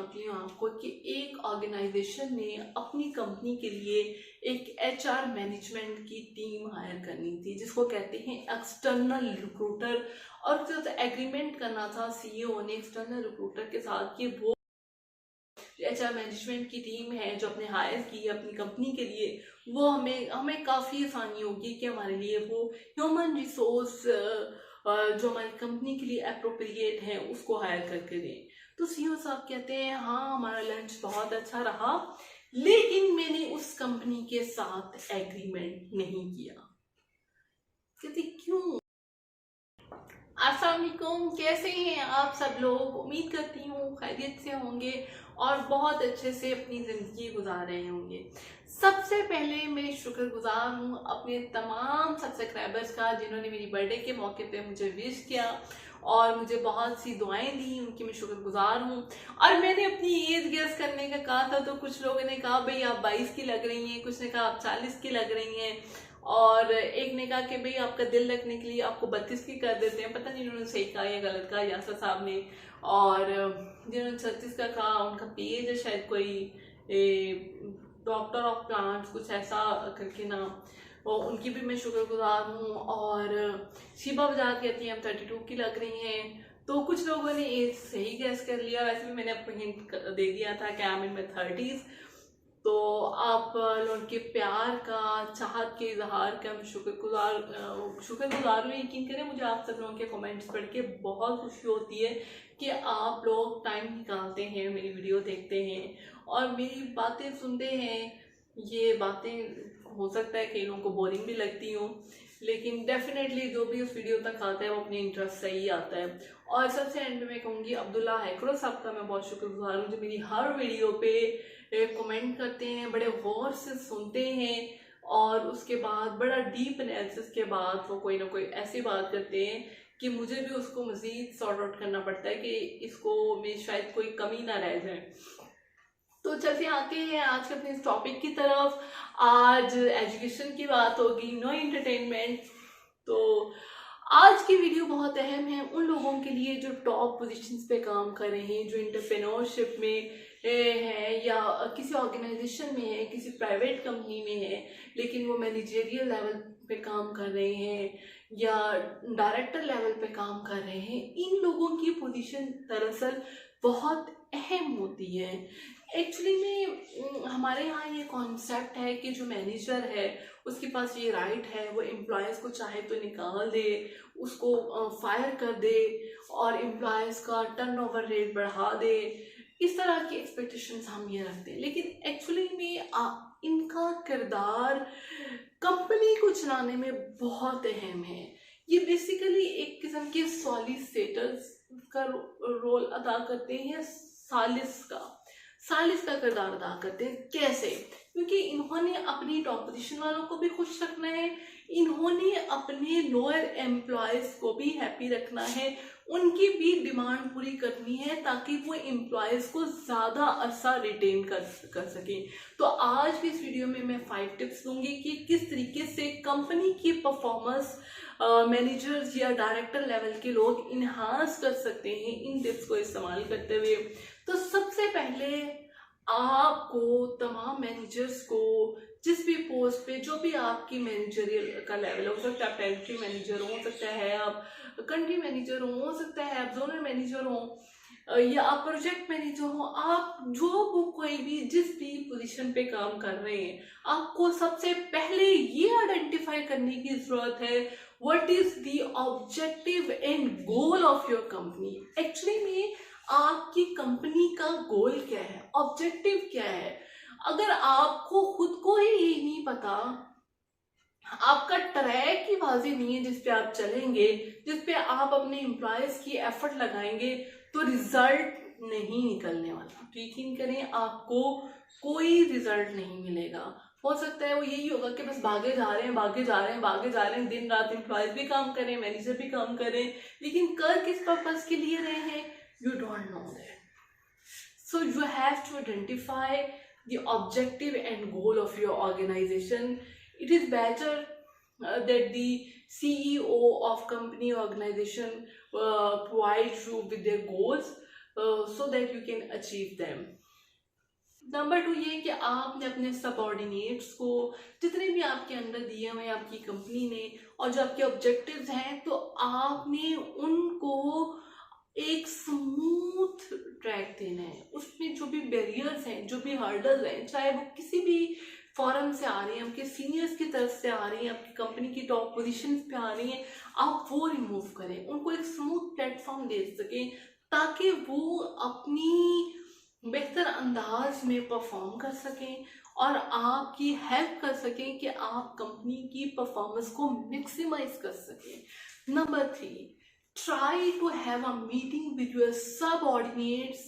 जानती हूँ आपको कि एक ऑर्गेनाइजेशन ने अपनी कंपनी के लिए एक एचआर मैनेजमेंट की टीम हायर करनी थी, जिसको कहते हैं एक्सटर्नल रिक्रूटर। और जो एग्रीमेंट करना था सीईओ ने एक्सटर्नल रिक्रूटर के साथ कि वो एचआर मैनेजमेंट की टीम है जो अपने हायर की है अपनी कंपनी के लिए, वो हमें काफ़ी आसानी होगी कि हमारे लिए वो ह्यूमन रिसोर्स जो हमारी कंपनी के लिए अप्रोप्रिएट है उसको हायर करके दें। तो सीईओ साहब कहते हैं हाँ हमारा लंच बहुत अच्छा रहा, लेकिन मैंने उस कंपनी के साथ एग्रीमेंट नहीं किया। कहते क्यों? अस्सलाम वालेकुम, कैसे हैं आप सब लोग? उम्मीद करती हूँ खैरियत से होंगे और बहुत अच्छे से अपनी ज़िंदगी गुजार रहे होंगे। सबसे पहले मैं शुक्रगुजार हूँ अपने तमाम सब्सक्राइबर्स का जिन्होंने मेरी बर्थडे के मौके पे मुझे विश किया और मुझे बहुत सी दुआएं दी, उनकी मैं शुक्रगुजार हूँ। और मैंने अपनी एज गेस करने का कहा था तो कुछ लोगों ने कहा भाई आप 22 की लग रही हैं, कुछ ने कहा आप 40 की लग रही हैं, और एक ने कहा कि भाई आपका दिल रखने के लिए आपको 32 की कर देते हैं। पता नहीं उन्होंने सही कहा या गलत कहा यासर साहब ने। और जिन्होंने 36 का कहा उनका पेज है शायद कोई डॉक्टर ऑफ प्लांट्स कुछ ऐसा करके नाम, और उनकी भी मैं शुक्रगुजार हूँ। और शीबा बजाज कहती हैं हम 32 की लग रही हैं। तो कुछ लोगों ने एज सही गैस कर लिया, वैसे भी मैंने आपको हिंट दे दिया था कि I am in my 30s। तो आप लोगों के प्यार का, चाहत के इजहार का मैं शुक्रगुजार हूँ। यकीन करें मुझे आप सब लोगों के कमेंट्स पढ़ के बहुत खुशी होती है कि आप लोग टाइम निकालते हैं, मेरी वीडियो देखते हैं और मेरी बातें सुनते हैं। ये बातें हो सकता है कई लोगों को बोरिंग भी लगती हों, लेकिन डेफिनेटली जो भी उस वीडियो तक आता है वो अपने इंटरेस्ट से ही आता है। और सबसे एंड में मैं कहूँगी अब्दुल्ला हैकरो साहब का मैं बहुत शुक्रगुजार हूँ जो मेरी हर वीडियो पे कमेंट करते हैं, बड़े गौर से सुनते हैं और उसके बाद बड़ा डीप एनालिसिस के बाद वो कोई ना कोई ऐसी बात करते हैं कि मुझे भी उसको मज़ीद सॉर्ट आउट करना पड़ता है कि इसको में शायद कोई कमी ना रह जाए। तो चलते आते हैं आज के अपने इस टॉपिक की तरफ। आज एजुकेशन की बात होगी, नो एंटरटेनमेंट। तो आज की वीडियो बहुत अहम है उन लोगों के लिए जो टॉप पोजीशंस पे काम कर रहे हैं, जो एंटरप्रेन्योरशिप में है या किसी ऑर्गेनाइजेशन में है, किसी प्राइवेट कंपनी में है, लेकिन वो मैनेजरियल लेवल पे काम कर रहे हैं या डायरेक्टर लेवल पे काम कर रहे हैं। इन लोगों की पोजीशन दरअसल बहुत अहम होती है। एक्चुअली में हमारे यहाँ ये कॉन्सेप्ट है कि जो मैनेजर है उसके पास ये राइट है, वो एम्प्लॉयज़ को चाहे तो निकाल दे, उसको फायर कर दे और एम्प्लॉयज़ का टर्नओवर रेट बढ़ा दे। इस तरह की एक्सपेक्टेशंस हम ये रखते हैं, लेकिन एक्चुअली में इनका किरदार कंपनी को चलाने में बहुत अहम है। ये बेसिकली एक किस्म के सॉलिसिटर्स का रोल अदा करते हैं, सालिस का किरदार अदा करते हैं। कैसे? क्योंकि इन्होंने अपनी टॉप पोजीशन वालों को भी खुश रखना है, इन्होंने अपने लोअर एम्प्लॉयज़ को भी हैप्पी रखना है, उनकी भी डिमांड पूरी करनी है ताकि वो एम्प्लॉयज़ को ज़्यादा अरसा रिटेन कर सकें। तो आज की इस वीडियो में मैं 5 टिप्स दूंगी कि किस तरीके से कंपनी की परफॉर्मेंस मैनेजर्स या डायरेक्टर लेवल के लोग इन्हांस कर सकते हैं इन टिप्स को इस्तेमाल करते हुए। तो सबसे पहले आपको तमाम मैनेजर्स को जिस भी पोस्ट पे जो भी आपकी मैनेजरियल का लेवल हो सकता है, आप टेरिटरी मैनेजर हो सकता है, आप कंट्री मैनेजर हो सकता है, आप जोनल मैनेजर हो या आप प्रोजेक्ट मैनेजर हो, आप जो कोई भी जिस भी पोजीशन पे काम कर रहे हैं, आपको सबसे पहले ये आइडेंटिफाई करने की जरूरत है what is the objective and goal of your company. Actually में आपकी कंपनी का गोल क्या है, ऑब्जेक्टिव क्या है? अगर आपको खुद को ही ये नहीं पता, आपका ट्रैक ही वाज़ेह नहीं है जिस पे आप चलेंगे, जिस पे आप अपने एम्प्लॉयज की एफर्ट लगाएंगे, तो रिजल्ट नहीं निकलने वाला। तो यकीन करें आपको कोई रिजल्ट नहीं मिलेगा। हो सकता है वो यही होगा कि बस भागे जा रहे हैं, भागे जा रहे हैं, भागे जा रहे हैं, दिन रात एम्प्लॉयज भी काम करें, मैनेजर भी काम करें, लेकिन कर किस पर्पज के लिए रहे हैं? You don't know that. So you have to identify the objective and goal of your organization. It is better that the CEO of company organization provides you with their goals so that you can achieve them. Number 2 ये कि आपने अपने subordinates को जितने भी आपके अंदर दिए हुए हैं आपकी कंपनी ने और जो आपके ऑब्जेक्टिव्स हैं, तो आपने उनको एक स्मूथ ट्रैक देना है। उसमें जो भी बैरियर्स हैं, जो भी हर्डल्स हैं, चाहे वो किसी भी फॉरम से आ रही हैं, आपके सीनियर्स की तरफ से आ रही हैं, आपकी कंपनी की टॉप पोजीशन पे आ रही हैं, आप वो रिमूव करें, उनको एक स्मूथ प्लेटफॉर्म दे सकें ताकि वो अपनी बेहतर अंदाज में परफॉर्म कर सकें और आपकी हेल्प कर सकें कि आप कंपनी की परफॉर्मेंस को मैक्सिमाइज कर सकें। Number 3, try to have a meeting with your subordinates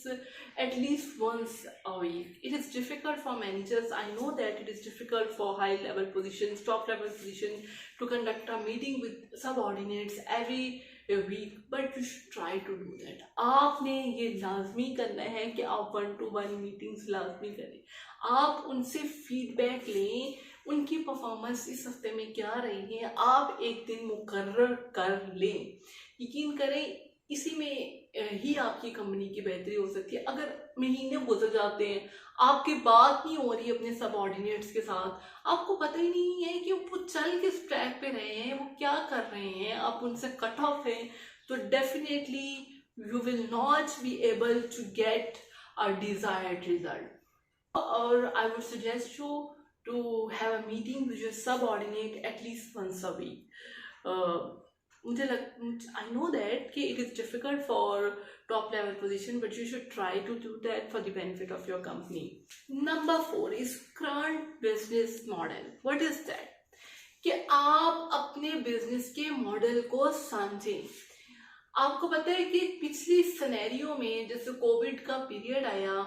at least once a week. It is difficult for managers. I know that it is difficult for high level positions, top level positions to conduct a meeting with subordinates every week, but you should try to do that. आपने ये लाजमी करना है कि आप 1-to-1 meetings लाजमी करें। आप उनसे फीडबैक लें, उनकी परफॉर्मेंस इस हफ्ते में क्या रही है, आप एक दिन मुकर्रर कर लें। यकीन करें, इसी में ही आपकी कंपनी की बेहतरी हो सकती है। अगर महीने गुजर जाते हैं, आपकी बात नहीं हो रही अपने सबऑर्डिनेट्स के साथ, आपको पता ही नहीं है कि वो चल किस ट्रैक पे रहे हैं, वो क्या कर रहे हैं, आप उनसे कट ऑफ हैं, तो definitely you will not be able to get a desired result. और I would suggest you to have a meeting with your subordinate at least once a week. I know that it is difficult for top level position, but you should try to do that for the benefit of your company. Number 4 is current business model. What is that? कि आप अपने business के model को समझें। आपको पता है कि पिछली सिनेरियो में जैसे कोविड का पीरियड आया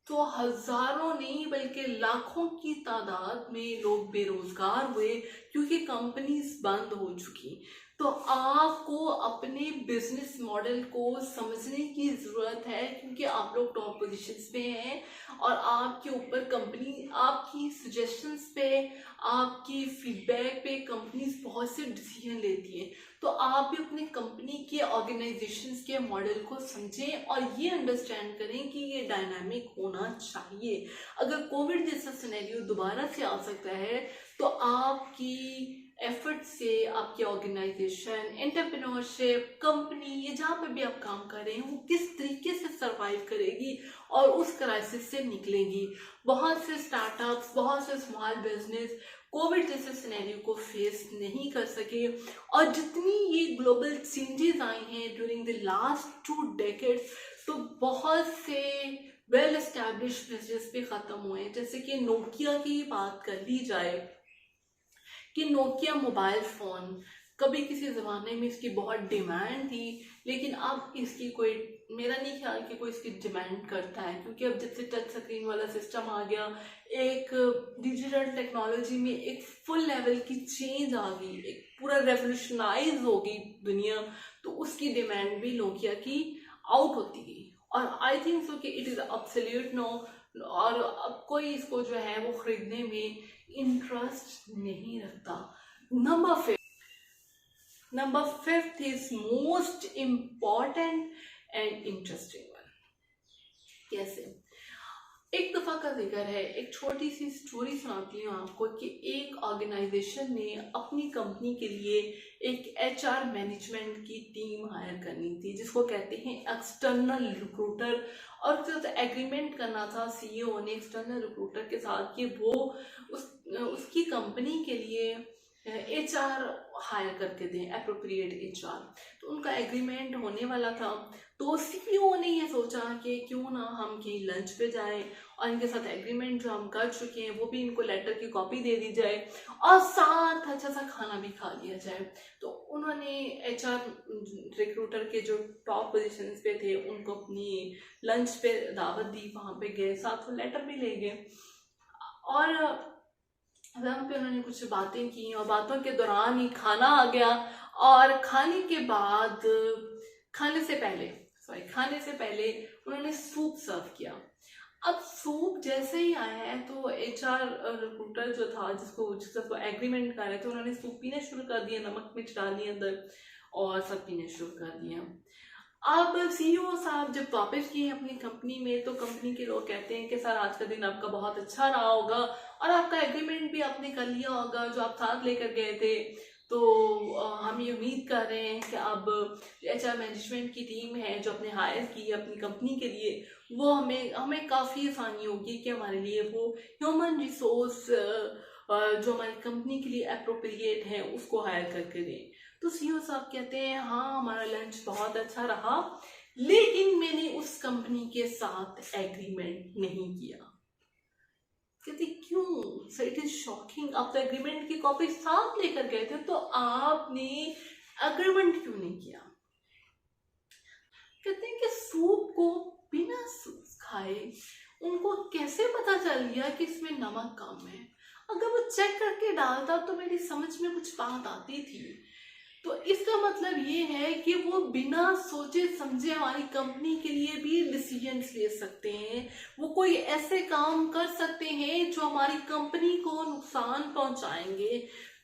तो हजारों नहीं बल्कि लाखों की तादाद में लोग बेरोजगार हुए क्योंकि कंपनीज बंद हो चुकी। तो आपको अपने बिजनेस मॉडल को समझने की ज़रूरत है क्योंकि आप लोग टॉप पोजीशंस पे हैं और आपके ऊपर कंपनी आपकी सजेशंस पे, आपकी फीडबैक पे कंपनीज बहुत से डिसीजन लेती है। तो आप भी अपने कंपनी के ऑर्गेनाइजेशंस के मॉडल को समझें और ये अंडरस्टैंड करें कि ये डायनामिक होना चाहिए। अगर कोविड जैसा सिनेरियो दोबारा से आ सकता है तो आपकी एफर्ट से आपकी ऑर्गेनाइजेशन, एंटरप्रेन्योरशिप, कंपनी, ये जहाँ पे भी आप काम कर रहे हैं वो किस तरीके से सरवाइव करेगी और उस क्राइसिस से निकलेगी। बहुत से स्टार्टअप्स, बहुत से स्मॉल बिजनेस कोविड जैसे सिनेरियो को फेस नहीं कर सके और जितनी ये ग्लोबल चेंजेस आई हैं ड्यूरिंग द लास्ट 2 डेकेड्स, तो बहुत से वेल एस्टैब्लिश बिजनेस भी खत्म हुए। जैसे कि नोकिया की बात कर ली जाए कि नोकिया मोबाइल फ़ोन कभी किसी ज़माने में इसकी बहुत डिमांड थी, लेकिन अब इसकी कोई, मेरा नहीं ख्याल कि कोई इसकी डिमांड करता है क्योंकि अब जब से टच स्क्रीन वाला सिस्टम आ गया, एक डिजिटल टेक्नोलॉजी में एक फुल लेवल की चेंज आ गई, एक पूरा रेवोल्यूशनाइज हो गई दुनिया, तो उसकी डिमांड भी नोकिया की आउट होती गई और आई थिंक सो कि इट इज़ एब्सोल्यूट नो, और अब कोई इसको जो है वो खरीदने में इंटरेस्ट नहीं रखता। Number 5 is most important and interesting one. कैसे? एक दफा का जिक्र है, एक छोटी सी स्टोरी सुनाती हूँ आपको कि एक ऑर्गेनाइजेशन ने अपनी कंपनी के लिए एक HR मैनेजमेंट की टीम हायर करनी थी जिसको कहते हैं एक्सटर्नल रिक्रूटर, और उसके साथ एग्रीमेंट करना था CEO ने एक्सटर्नल रिक्रूटर के साथ कि वो उसकी कंपनी के लिए HR हायर करके दें, एप्रोप्रिएट HR। तो उनका एग्रीमेंट होने वाला था, तो CEO ने ये सोचा कि क्यों ना हम कहीं लंच पे जाएं और इनके साथ एग्रीमेंट जो हम कर चुके हैं वो भी इनको लेटर की कॉपी दे दी जाए और साथ अच्छा सा खाना भी खा लिया जाए। तो उन्होंने HR रिक्रूटर के जो टॉप पोजीशंस पे थे उनको अपनी लंच पे दावत दी, वहाँ पे गए, साथ में लेटर भी ले गए और वहाँ पे उन्होंने कुछ बातें की और बातों के दौरान ही खाना आ गया और खाने से पहले उन्होंने सूप सर्व किया। अब सूप जैसे ही आया है तो HR रिक्रूटर जो था जिसको एग्रीमेंट कर रहे थे उन्होंने सूप पीना शुरू कर दिया, नमक मिर्च डाली अंदर और सब पीने शुरू कर दिया। अब सीईओ साहब जब वापस किए अपनी कंपनी में, तो कंपनी के लोग कहते हैं कि सर आज का दिन आपका बहुत अच्छा रहा होगा और आपका एग्रीमेंट भी आपने कर लिया होगा जो आप साथ लेकर गए थे। तो हम ये उम्मीद कर रहे हैं कि अब एचआर मैनेजमेंट की टीम है जो आपने हायर की है अपनी कंपनी के लिए, वो हमें हमें काफ़ी आसानी होगी कि हमारे लिए वो ह्यूमन रिसोर्स जो हमारी कंपनी के लिए अप्रोप्रिएट है उसको हायर करके दें। तो सीईओ साहब कहते हैं हाँ हमारा लंच बहुत अच्छा रहा, लेकिन मैंने उस कंपनी के साथ एग्रीमेंट नहीं किया। कहते क्यों सर, इट इज शॉकिंग, आप तो एग्रीमेंट की कॉपी साथ लेकर गए थे, तो आपने एग्रीमेंट क्यों नहीं किया? कहते हैं कि सूप को बिना सूप खाए उनको कैसे पता चल गया कि इसमें नमक कम है? अगर वो चेक करके डालता तो मेरी समझ में कुछ बात आती थी। तो इसका मतलब ये है कि वो बिना सोचे समझे हमारी कंपनी के लिए भी डिसीजंस ले सकते हैं, वो कोई ऐसे काम कर सकते हैं जो हमारी कंपनी को नुकसान पहुंचाएंगे।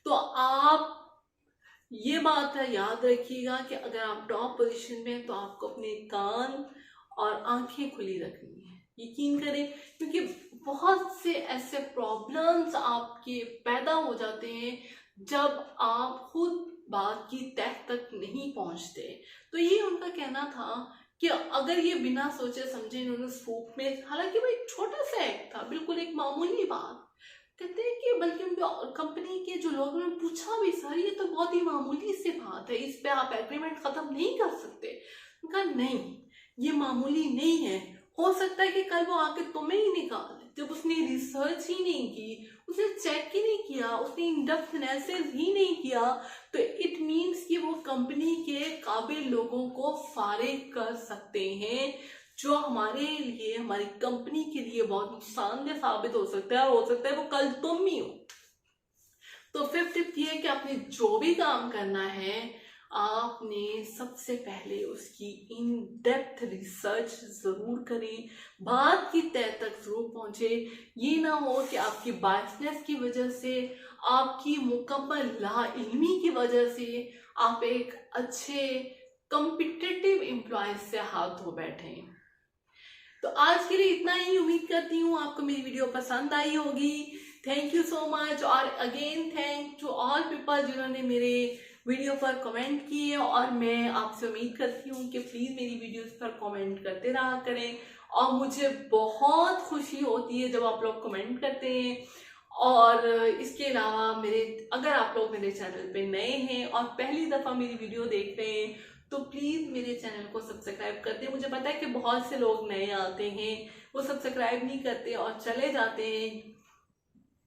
तो आप ये बात याद रखिएगा कि अगर आप टॉप पोजीशन में हैं तो आपको अपने कान और आंखें खुली रखनी है। यकीन करें, क्योंकि बहुत से ऐसे प्रॉब्लम्स आपके पैदा हो जाते हैं जब आप खुद बात की तह तक नहीं पहुंचते। तो ये उनका कहना था कि अगर ये बिना सोचे समझे इन्होंने सूप में, हालांकि वो एक छोटा सा एक्ट था, बिल्कुल एक मामूली बात, कहते हैं कि बल्कि उनके कंपनी के जो लोगों ने पूछा भी सर ये तो बहुत ही मामूली सी बात है, इस पे आप एग्रीमेंट खत्म नहीं कर सकते। उनका नहीं, ये मामूली नहीं है, हो सकता है कि कल वो आके तुम्हें ही निकाल दे। जब उसने रिसर्च ही नहीं की, उसने चेक ही नहीं किया, उसने इन डेप्थ एनालिसिस ही नहीं किया, तो इट मीन्स कि वो कंपनी के काबिल लोगों को फारिग कर सकते हैं, जो हमारे लिए, हमारी कंपनी के लिए बहुत नुकसानदेह साबित हो सकता है, और हो सकता है वो कल तुम ही हो। तो फिफ्थ टिप ये है कि आपने जो भी काम करना है आपने सबसे पहले उसकी इन डेप्थ रिसर्च जरूर करें, बात की तह तक जरूर पहुंचे। ये ना हो कि आपकी बायसनेस की वजह से, आपकी मुकम्मल लाइल्मी की वजह से आप एक अच्छे कॉम्पिटिटिव एम्प्लॉय से हाथ धो बैठे। तो आज के लिए इतना ही, उम्मीद करती हूँ आपको मेरी वीडियो पसंद आई होगी। थैंक यू सो मच, और again thank to all people जिन्होंने मेरे वीडियो पर कमेंट किए, और मैं आपसे उम्मीद करती हूँ कि प्लीज़ मेरी वीडियोस पर कमेंट करते रहा करें, और मुझे बहुत खुशी होती है जब आप लोग कमेंट करते हैं। और इसके अलावा अगर आप लोग मेरे चैनल पे नए हैं और पहली दफ़ा मेरी वीडियो देख रहे हैं तो प्लीज़ मेरे चैनल को सब्सक्राइब कर दें। मुझे पता है कि बहुत से लोग नए आते हैं, वो सब्सक्राइब नहीं करते और चले जाते हैं,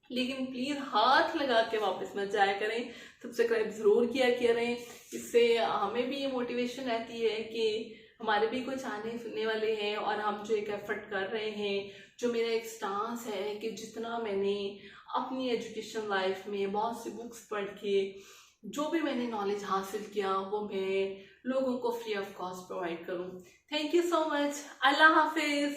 लेकिन प्लीज़ हाथ लगा के वापस मत जाया करें, सब्सक्राइब ज़रूर किया करें। इससे हमें भी ये मोटिवेशन रहती है कि हमारे भी कुछ आने सुनने वाले हैं, और हम जो एक एफर्ट कर रहे हैं, जो मेरा एक स्टांस है कि जितना मैंने अपनी एजुकेशन लाइफ में बहुत सी बुक्स पढ़ के जो भी मैंने नॉलेज हासिल किया वो मैं लोगों को फ्री ऑफ कॉस्ट प्रोवाइड करूं। थैंक यू सो मच, अल्लाह हाफिज़।